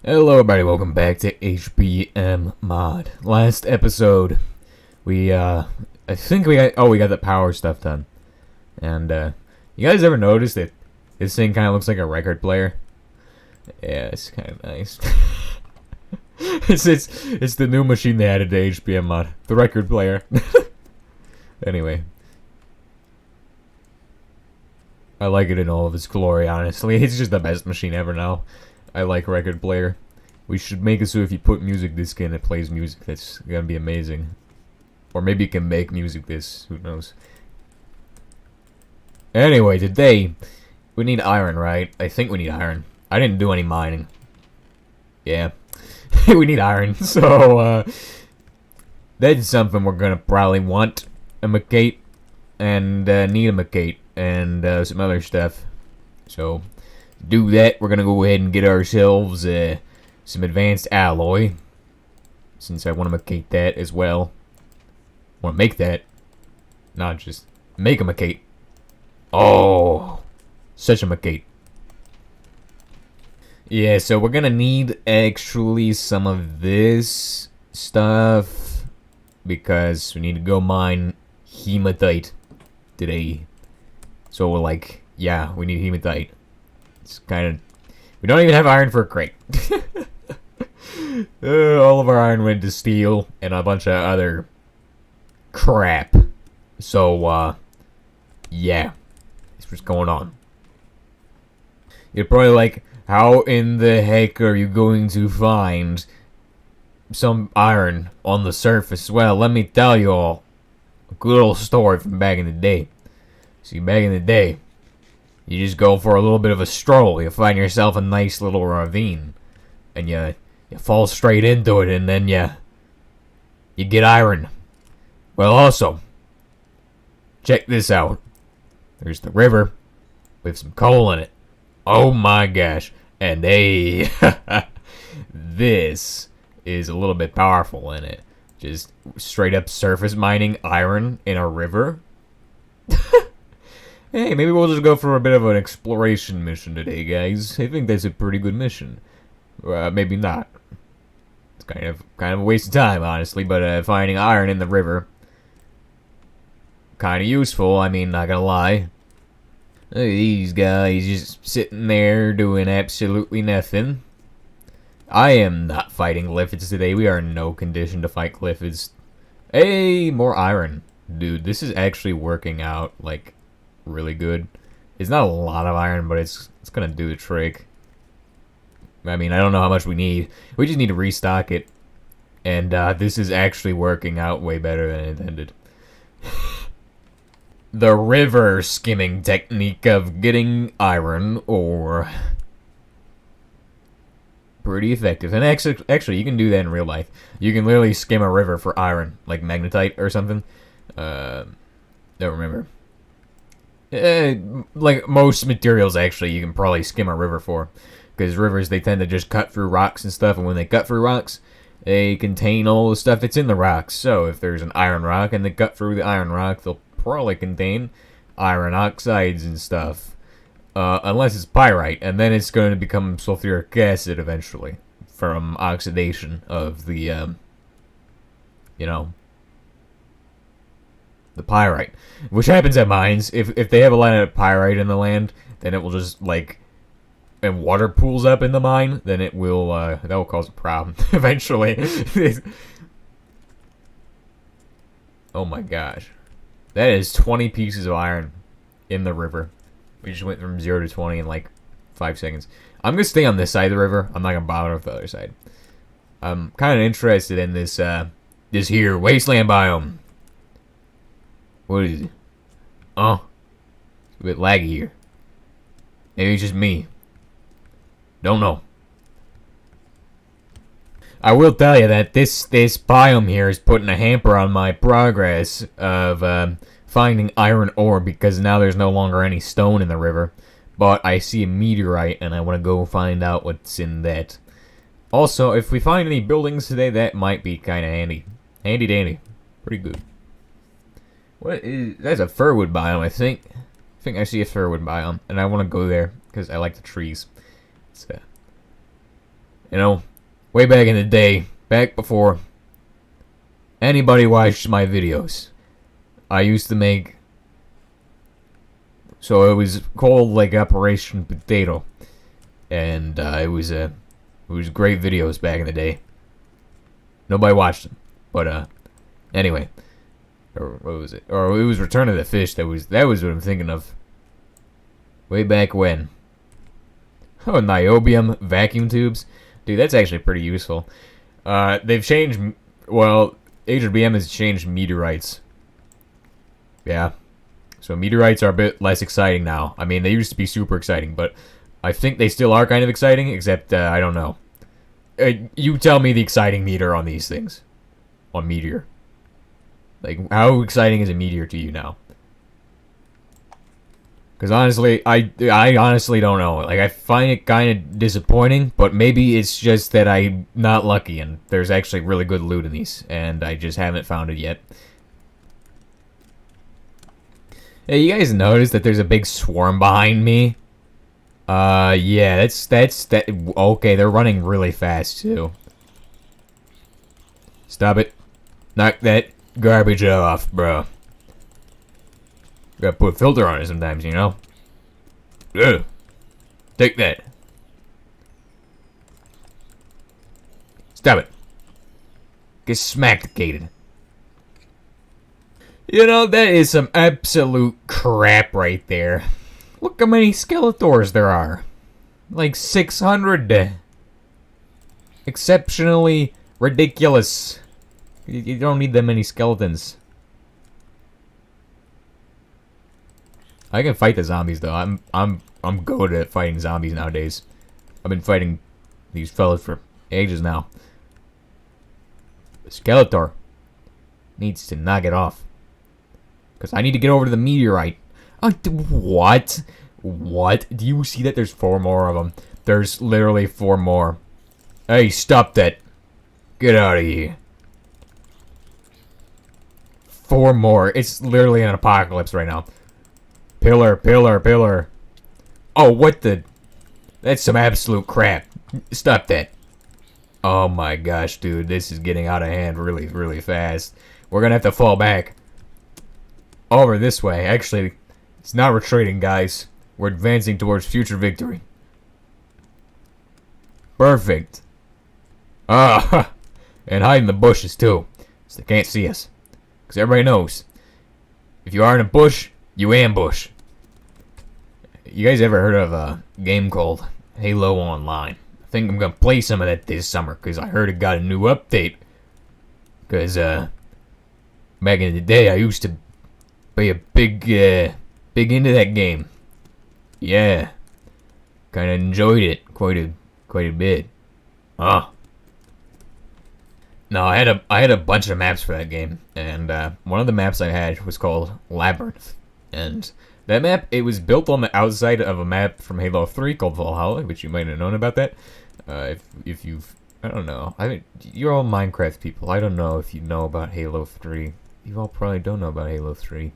Hello everybody, welcome back to HBM mod. Last episode, I think we got the power stuff done. And, you guys ever notice that this thing kind of looks like a record player? Yeah, it's kind of nice. It's the new machine they added to HBM mod, the record player. Anyway. I like it in all of its glory, honestly. It's just the best machine ever now. I like record player. We should make it so if you put music disc in, it plays music. That's gonna be amazing. Or maybe you can make music this. Who knows? Anyway, today we need iron, right? I think we need iron. I didn't do any mining. Yeah, we need iron. So that's something we're gonna probably want a macate and need a macate and some other stuff. So. Do that, we're gonna go ahead and get ourselves some advanced alloy, since I want to macate that as well. Want to make that, not just make a macate. Oh, such a macate. Yeah, so we're gonna need actually some of this stuff because we need to go mine hematite today. So we're like, yeah, we need hematite. It's kind of... We don't even have iron for a crate. All of our iron went to steel and a bunch of other crap. So, yeah. That's what's going on. You're probably like, how in the heck are you going to find some iron on the surface? Well, let me tell you all a good old story from back in the day. See, back in the day, you just go for a little bit of a stroll. You find yourself a nice little ravine. And you fall straight into it and then you get iron. Well, also, check this out. There's the river with some coal in it. Oh my gosh. And this is a little bit powerful in it. Just straight up surface mining iron in a river. Hey, maybe we'll just go for a bit of an exploration mission today, guys. I think that's a pretty good mission. Maybe not. It's kind of a waste of time, honestly, but finding iron in the river, kind of useful, I mean, not gonna lie. Look at these guys just sitting there doing absolutely nothing. I am not fighting Glyphids today. We are in no condition to fight Glyphids. Hey, more iron. Dude, this is actually working out, like, really good. It's not a lot of iron, but it's gonna do the trick. I mean, I don't know how much we need. We just need to restock it. And this is actually working out way better than intended. The river skimming technique of getting iron ore. Pretty effective. And actually, you can do that in real life. You can literally skim a river for iron, like magnetite or something. Don't remember. Like most materials, actually, you can probably skim a river for. Because rivers, they tend to just cut through rocks and stuff. And when they cut through rocks, they contain all the stuff that's in the rocks. So if there's an iron rock and they cut through the iron rock, they'll probably contain iron oxides and stuff. Unless it's pyrite. And then it's going to become sulfuric acid eventually. From oxidation of the, you know, the pyrite, which happens at mines. If they have a lot of pyrite in the land, then it will just like, and water pools up in the mine, then it will that will cause a problem eventually. Oh my gosh, that is 20 pieces of iron in the river. We just went from 0 to 20 in like 5 seconds. I'm gonna stay on this side of the river. I'm not gonna bother with the other side. I'm kind of interested in this this here wasteland biome. What is it? Oh, it's a bit laggy here. Maybe it's just me. Don't know. I will tell you that this biome here is putting a hamper on my progress of finding iron ore because now there's no longer any stone in the river. But I see a meteorite and I want to go find out what's in that. Also, if we find any buildings today, that might be kind of handy. Handy dandy. Pretty good. What is... That's a firwood biome, I think. I think I see a firwood biome, and I want to go there because I like the trees. It's You know, way back in the day, back before anybody watched my videos, I used to make. So it was called like Operation Potato, and it was great videos back in the day. Nobody watched them, but anyway, or what was it? Or it was Return of the Fish. That was what I'm thinking of. Way back when. Oh, niobium vacuum tubes, dude, that's actually pretty useful. They've changed. Well, HBM has changed meteorites. Yeah. So meteorites are a bit less exciting now. I mean, they used to be super exciting, but I think they still are kind of exciting, except I don't know. You tell me the exciting meter on these things. On meteor. Like, how exciting is a meteor to you now? Because honestly, I honestly don't know. Like, I find it kind of disappointing, but maybe it's just that I'm not lucky and there's actually really good loot in these, and I just haven't found it yet. Hey, you guys notice that there's a big swarm behind me? Yeah, that's okay, they're running really fast, too. Stop it. Knock that garbage off, bro. Gotta put a filter on it sometimes, you know? Ugh. Take that. Stop it. Get smacked-gated. You know, that is some absolute crap right there. Look how many Skeletors there are. Like 600. Exceptionally ridiculous. You don't need that many skeletons. I can fight the zombies though. I'm good at fighting zombies nowadays. I've been fighting these fellas for ages now. The Skeletor needs to knock it off. Because I need to get over to the meteorite. What? What? Do you see that? There's 4 more of them. There's literally 4 more. Hey, stop that. Get out of here. 4 more. It's literally an apocalypse right now. Pillar, pillar, pillar. Oh, what the? That's some absolute crap. Stop that. Oh my gosh, dude. This is getting out of hand really, really fast. We're gonna have to fall back. Over this way. Actually, it's not retreating, guys. We're advancing towards future victory. Perfect. Ah, and hide in the bushes, too. So they can't see us. Because everybody knows. If you are in a bush, you ambush. You guys ever heard of a game called Halo Online? I think I'm going to play some of that this summer. Because I heard it got a new update. Because, back in the day, I used to be a big into that game. Yeah. Kind of enjoyed it quite a bit. Huh. No, I had a bunch of maps for that game, and one of the maps I had was called Labyrinth, and that map, it was built on the outside of a map from Halo 3 called Valhalla, which you might have known about that. If you've, I don't know, you're all Minecraft people. I don't know if you know about Halo 3. You all probably don't know about Halo 3,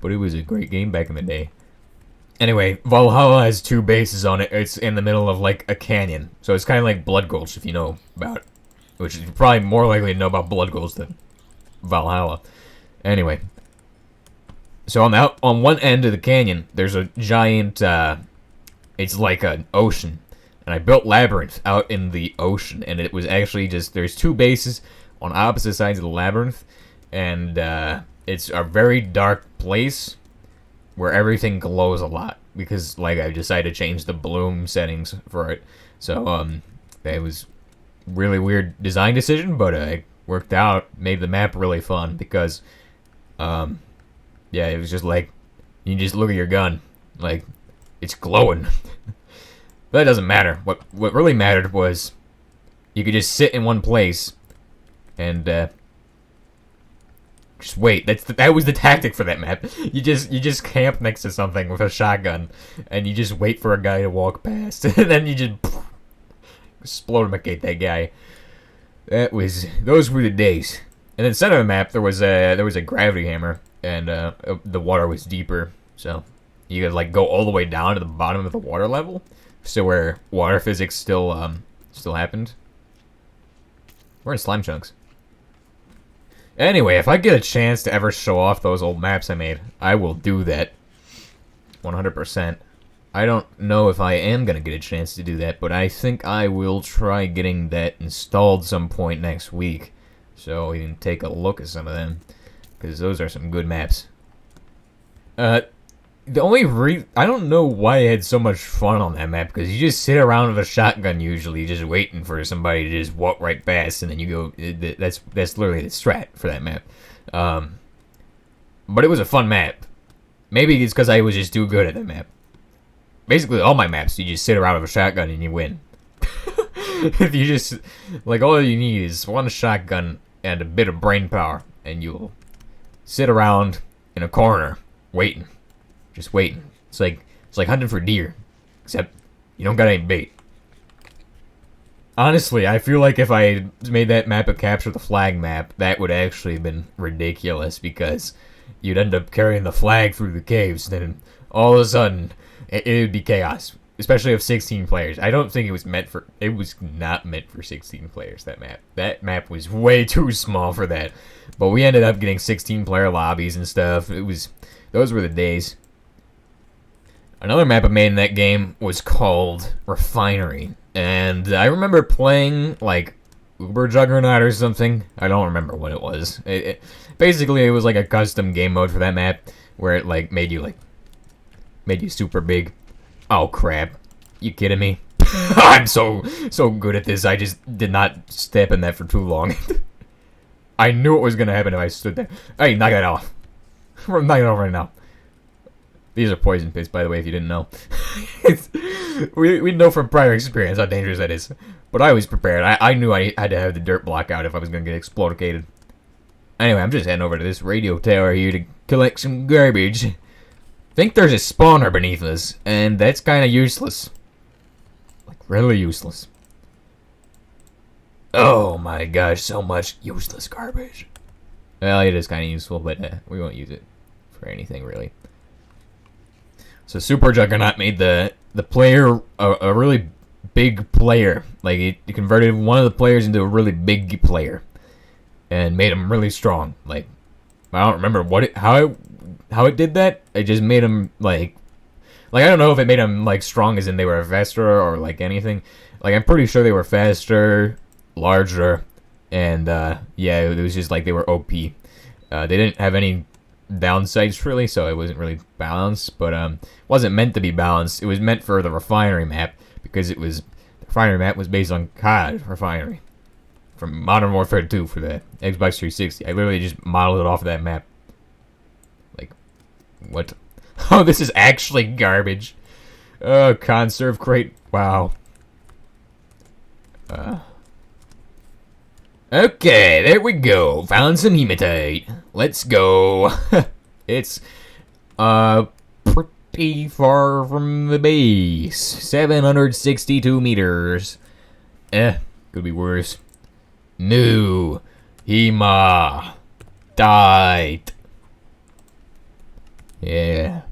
but it was a great game back in the day. Anyway, Valhalla has 2 bases on it. It's in the middle of like a canyon, so it's kind of like Blood Gulch if you know about it. Which is probably more likely to know about Blood Gulch than Valhalla. Anyway. So on one end of the canyon, there's a giant, it's like an ocean. And I built Labyrinth out in the ocean. And it was actually just, there's 2 bases on opposite sides of the Labyrinth. And it's a very dark place where everything glows a lot. Because, like, I decided to change the bloom settings for it. So, it was really weird design decision, but it worked out. Made the map really fun because, yeah, it was just like you just look at your gun, like it's glowing. But that doesn't matter. What really mattered was you could just sit in one place and just wait. That was the tactic for that map. You just camp next to something with a shotgun and you just wait for a guy to walk past, and then you just explodimate that guy. Those were the days. And in the center of the map there was a gravity hammer, and the water was deeper, so you could like go all the way down to the bottom of the water level, so where water physics still still happened. We're in slime chunks. Anyway, if I get a chance to ever show off those old maps I made, I will do that. 100%. I don't know if I am going to get a chance to do that, but I think I will try getting that installed some point next week. So we can take a look at some of them. Because those are some good maps. The only I don't know why I had so much fun on that map, because you just sit around with a shotgun usually, just waiting for somebody to just walk right past, and then you go. That's literally the strat for that map. But it was a fun map. Maybe it's because I was just too good at that map. Basically, all my maps, you just sit around with a shotgun and you win. If you just like, all you need is one shotgun and a bit of brain power, and you'll sit around in a corner waiting. Just waiting. It's like hunting for deer, except you don't got any bait. Honestly, I feel like if I made that map a capture the flag map, that would actually have been ridiculous, because you'd end up carrying the flag through the caves, and then all of a sudden it would be chaos. Especially of 16 players. I don't think it was meant for. It was not meant for 16 players. That map. That map was way too small for that. But we ended up getting 16-player lobbies and stuff. It was. Those were the days. Another map I made in that game was called Refinery, and I remember playing like Uber Juggernaut or something. I don't remember what it was. Basically, it was like a custom game mode for that map, where it like made you super big. Oh crap! You kidding me? I'm so good at this. I just did not step in that for too long. I knew it was gonna happen if I stood there. Hey, knock that off. We're knocking it off right now. These are poison pits, by the way, if you didn't know. we know from prior experience how dangerous that is. But I was prepared. I knew I had to have the dirt block out if I was going to get exploded. Anyway, I'm just heading over to this radio tower here to collect some garbage. I think there's a spawner beneath us, and that's kind of useless. Like, really useless. Oh my gosh, so much useless garbage. Well, it is kind of useful, but we won't use it for anything, really. So Super Juggernaut made the player a really big player. Like, it converted one of the players into a really big player, and made him really strong. Like, I don't remember how it did that. It just made him like I don't know if it made them like strong as in they were faster or like anything. Like, I'm pretty sure they were faster, larger, and yeah, it was just like they were OP. They didn't have any downsides really, so it wasn't really balanced, but wasn't meant to be balanced. It was meant for the Refinery map, because the Refinery map was based on COD Refinery from Modern Warfare 2 for the Xbox 360. I literally just modeled it off of that map. Like, what? Oh, this is actually garbage. Conserve crate. Wow. Okay, there we go. Found some hematite. Let's go. It's pretty far from the base. 762 meters. Could be worse. No. Hema. Died. Yeah.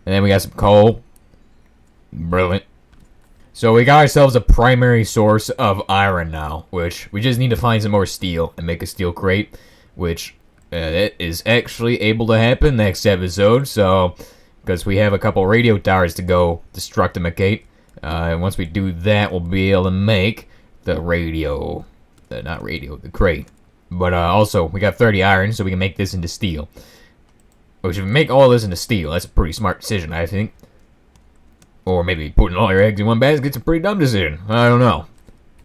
And then we got some coal. Brilliant. So we got ourselves a primary source of iron now, which we just need to find some more steel and make a steel crate, which that is actually able to happen next episode. So, because we have a couple radio towers to go destructimate, and once we do that, we'll be able to make the the crate. But also, we got 30 iron, so we can make this into steel. Which, if we make all this into steel, that's a pretty smart decision, I think. Or maybe putting all your eggs in one basket's a pretty dumb decision. I don't know.